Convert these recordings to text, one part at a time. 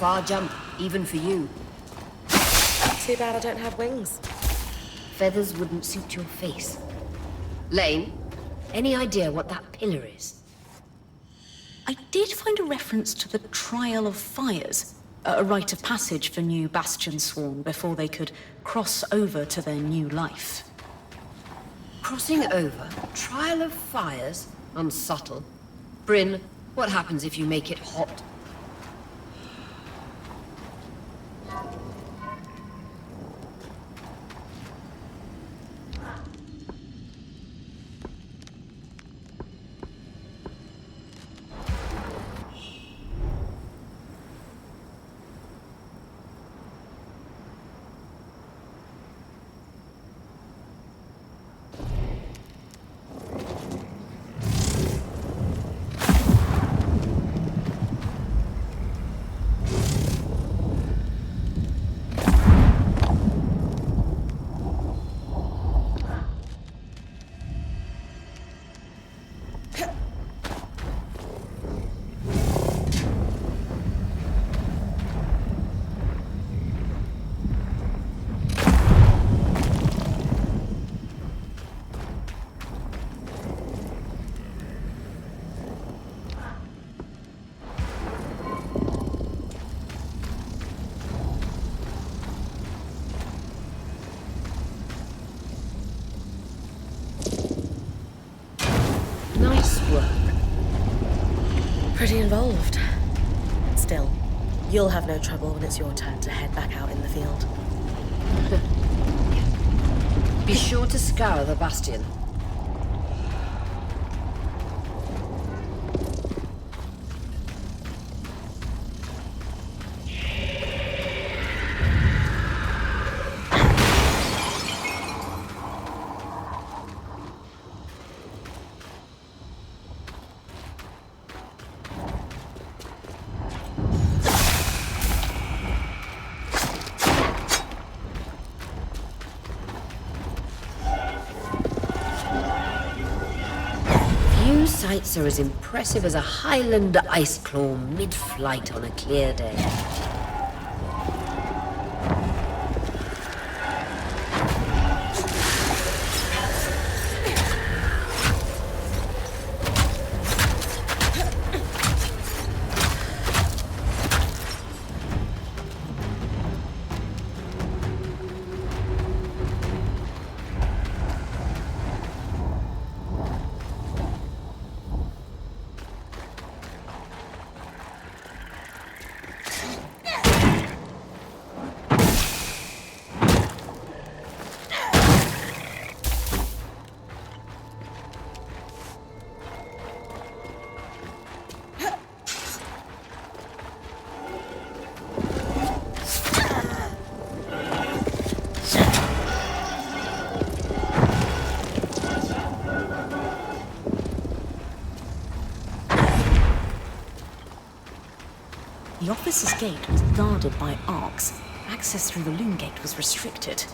far jump, even for you. Too bad I don't have wings. Feathers wouldn't suit your face. Lane, any idea what that pillar is? I did find a reference to the Trial of Fires, a rite of passage for new Bastion Sworn before they could cross over to their new life. Crossing over? Trial of Fires? Unsubtle. Brynn, what happens if you make it hot? Pretty involved. Still, you'll have no trouble when it's your turn to head back out in the field. Be sure to scour the Bastion. Sights are as impressive as a Highland ice claw mid-flight on a clear day. The officer's gate was guarded by Arks. Access through the loom gate was restricted.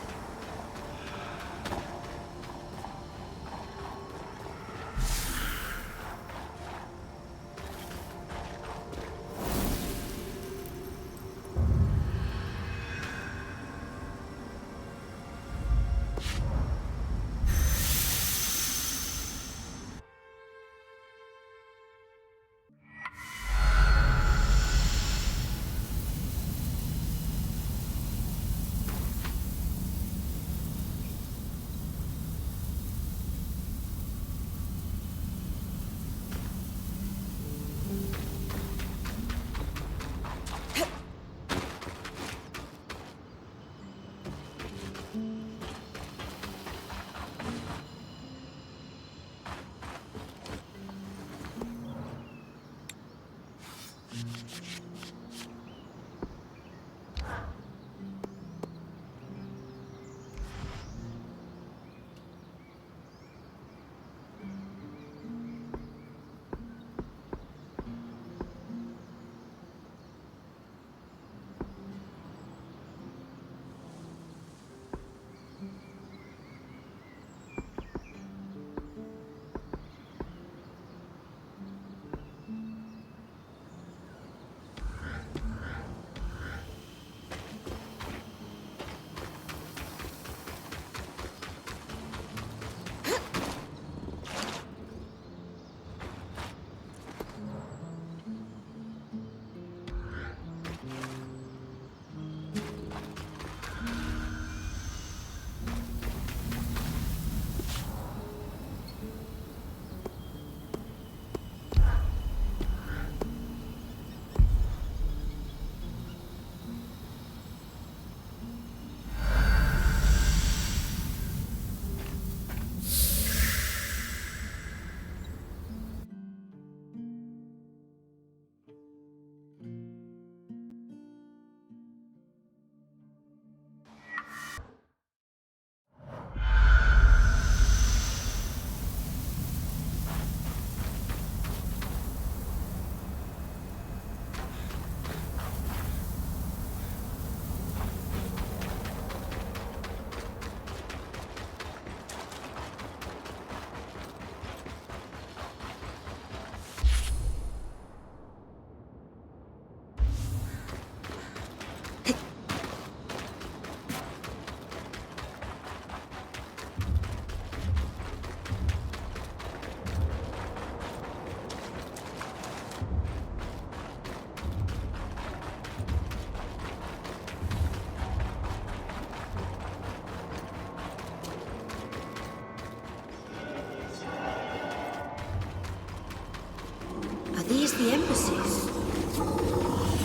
was the embassy's.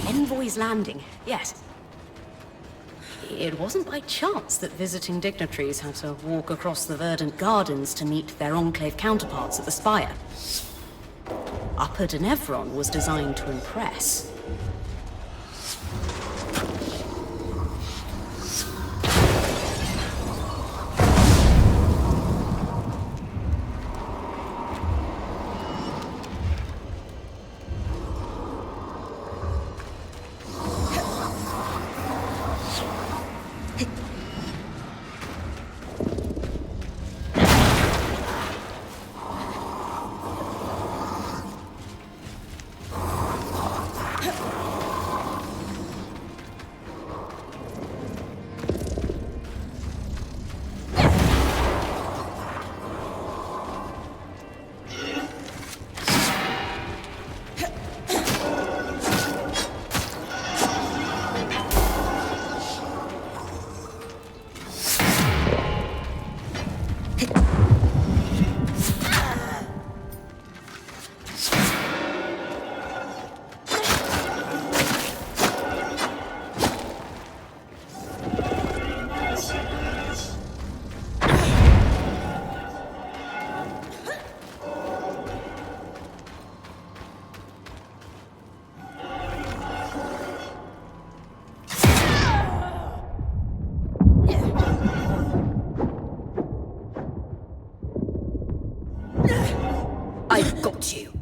Envoy's Landing, yes. It wasn't by chance that visiting dignitaries had to walk across the verdant gardens to meet their Enclave counterparts at the Spire. Upper Denevron was designed to impress. I've got you.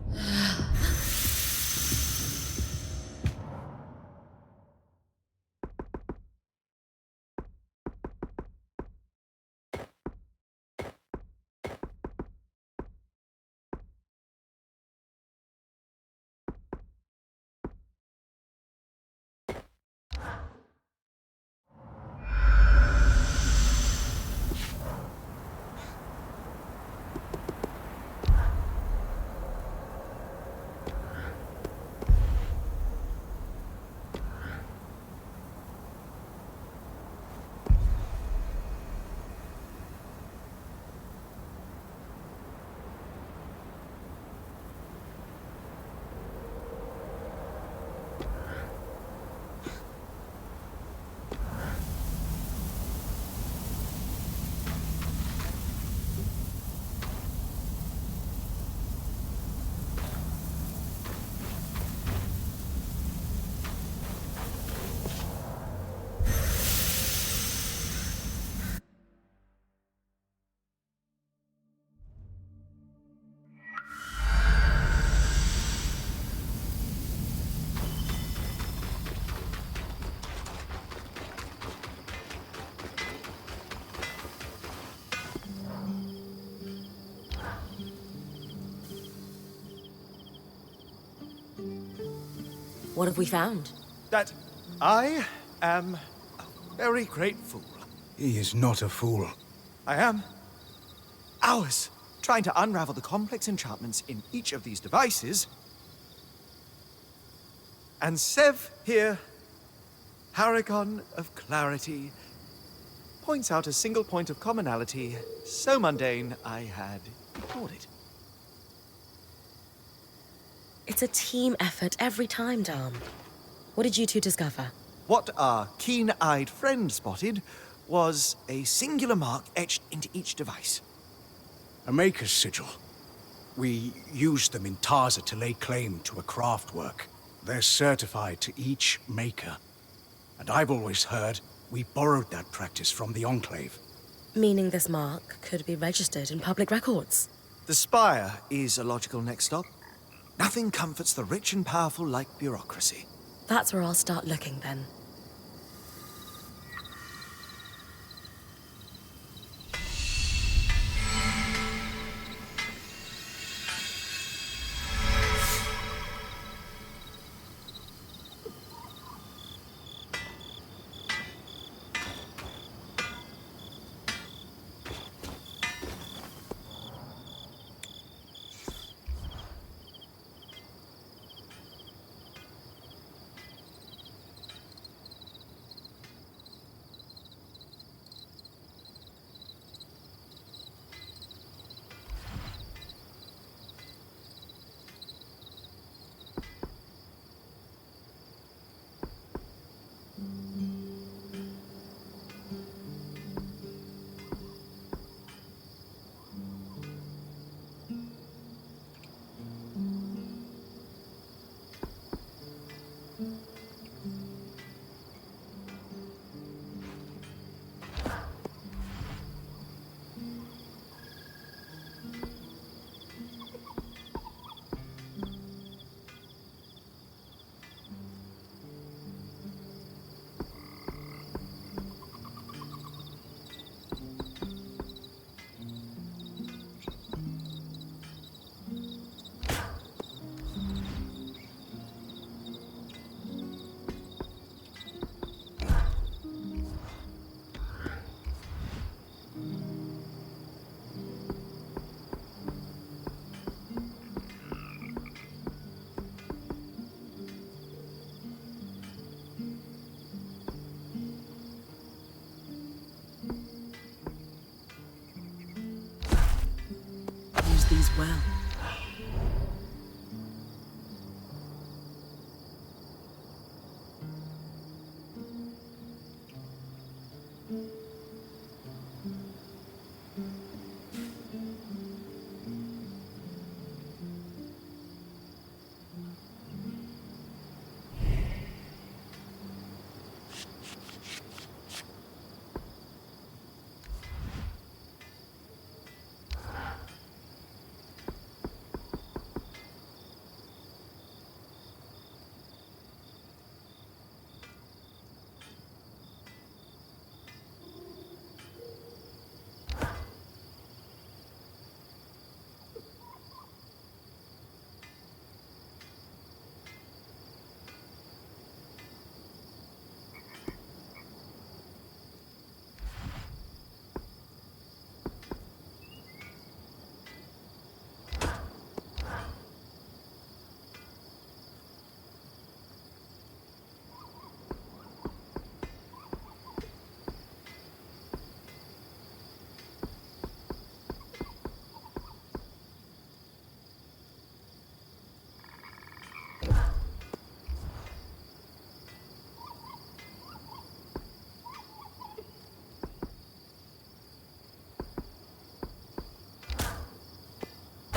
What have we found? That I am a very great fool. He is not a fool. I am. Hours trying to unravel the complex enchantments in each of these devices. And Sev here, paragon of clarity, points out a single point of commonality so mundane I had ignored it. It's a team effort every time, Dom. What did you two discover? What our keen-eyed friend spotted was a singular mark etched into each device. A maker's sigil. We used them in Tarza to lay claim to a craftwork. They're certified to each maker. And I've always heard we borrowed that practice from the Enclave. Meaning this mark could be registered in public records. The Spire is a logical next stop. Nothing comforts the rich and powerful like bureaucracy. That's where I'll start looking then. use these well.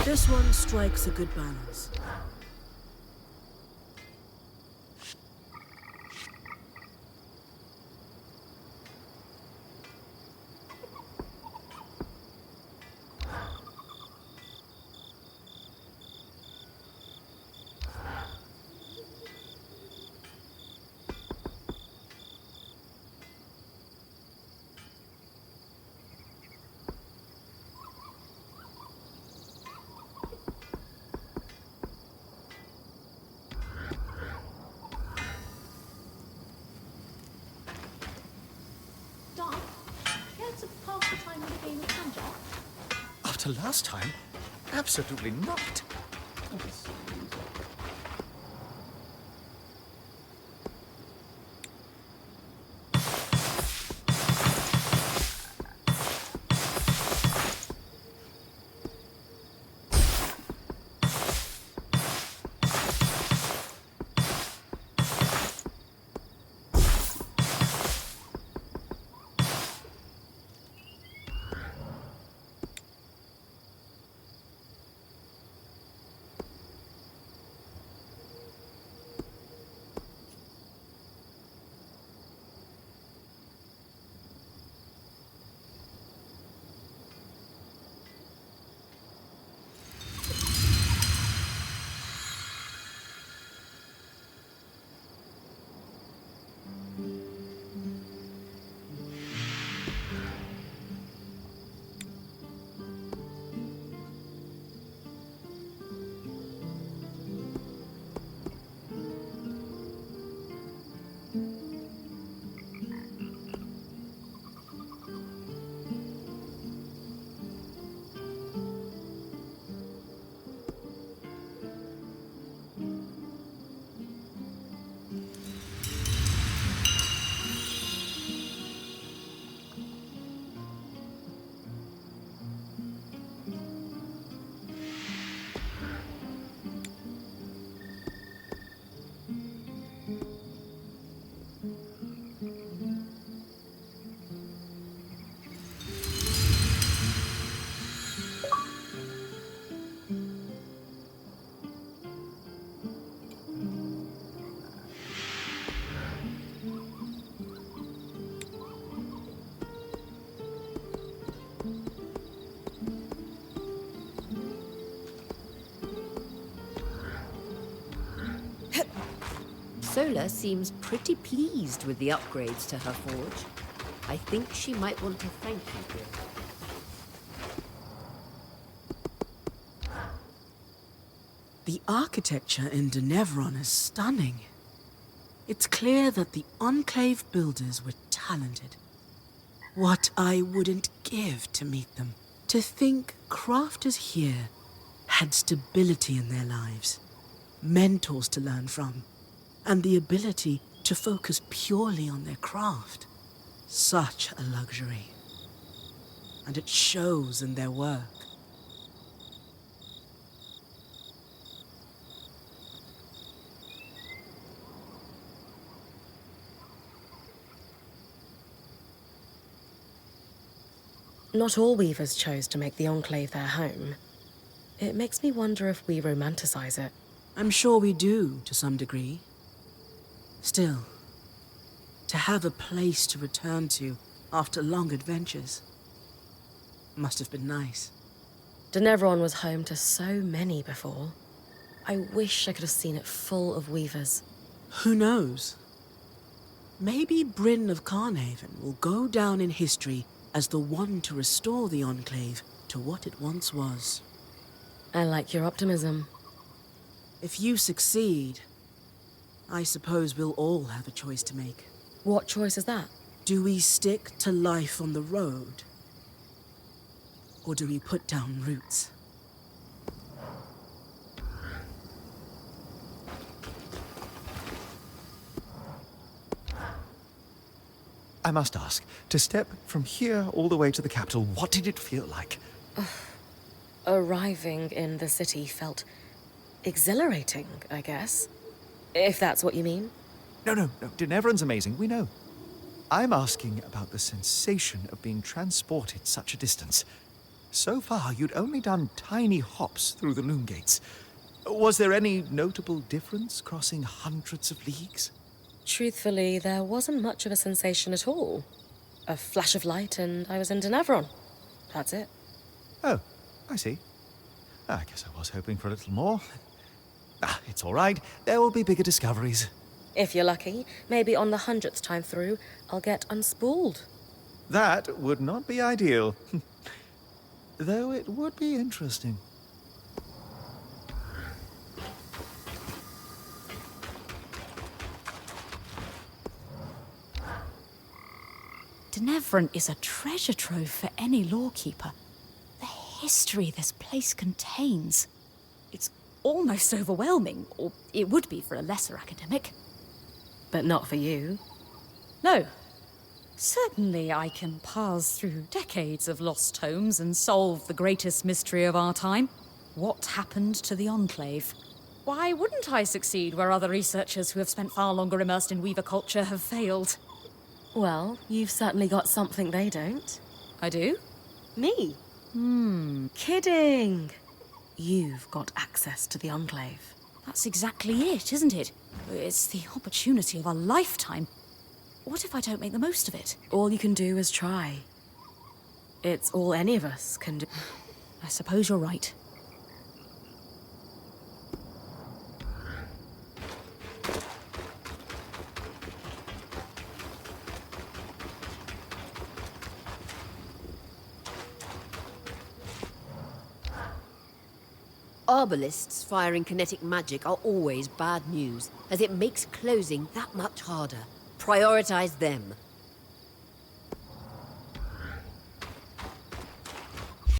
This one strikes a good balance. After last time? Absolutely not. Sola seems pretty pleased with the upgrades to her forge. I think she might want to thank you for it. The architecture in Denevron is stunning. It's clear that the Enclave builders were talented. What I wouldn't give to meet them. To think crafters here had stability in their lives, mentors to learn from, and the ability to focus purely on their craft. Such a luxury. And it shows in their work. Not all weavers chose to make the Enclave their home. It makes me wonder if we romanticize it. I'm sure we do, to some degree. Still, to have a place to return to after long adventures must have been nice. Denevron was home to so many before. I wish I could have seen it full of weavers. Who knows? Maybe Brynn of Carnhaven will go down in history as the one to restore the Enclave to what it once was. I like your optimism. If you succeed, I suppose we'll all have a choice to make. What choice is that? Do we stick to life on the road? Or do we put down roots? I must ask, to step from here all the way to the capital, what did it feel like? Arriving in the city felt exhilarating, I guess. If that's what you mean. No. Denevron's amazing, we know. I'm asking about the sensation of being transported such a distance. So far, you'd only done tiny hops through the loom gates. Was there any notable difference crossing hundreds of leagues? Truthfully, there wasn't much of a sensation at all. A flash of light and I was in Denevron. That's it. Oh, I see. I guess I was hoping for a little more. It's all right. There will be bigger discoveries. If you're lucky, maybe on the 100th time through, I'll get unspooled. That would not be ideal. Though it would be interesting. Denevron is a treasure trove for any lawkeeper. The history this place contains. It's almost overwhelming, or it would be for a lesser academic. But not for you. No. Certainly I can parse through decades of lost tomes and solve the greatest mystery of our time. What happened to the Enclave? Why wouldn't I succeed where other researchers who have spent far longer immersed in Weaver culture have failed? Well, you've certainly got something they don't. I do? Me? Kidding. You've got access to the Enclave. That's exactly it, isn't it? It's the opportunity of a lifetime. What if I don't make the most of it? All you can do is try. It's all any of us can do. I suppose you're right. Arbalists firing kinetic magic are always bad news, as it makes closing that much harder. Prioritize them.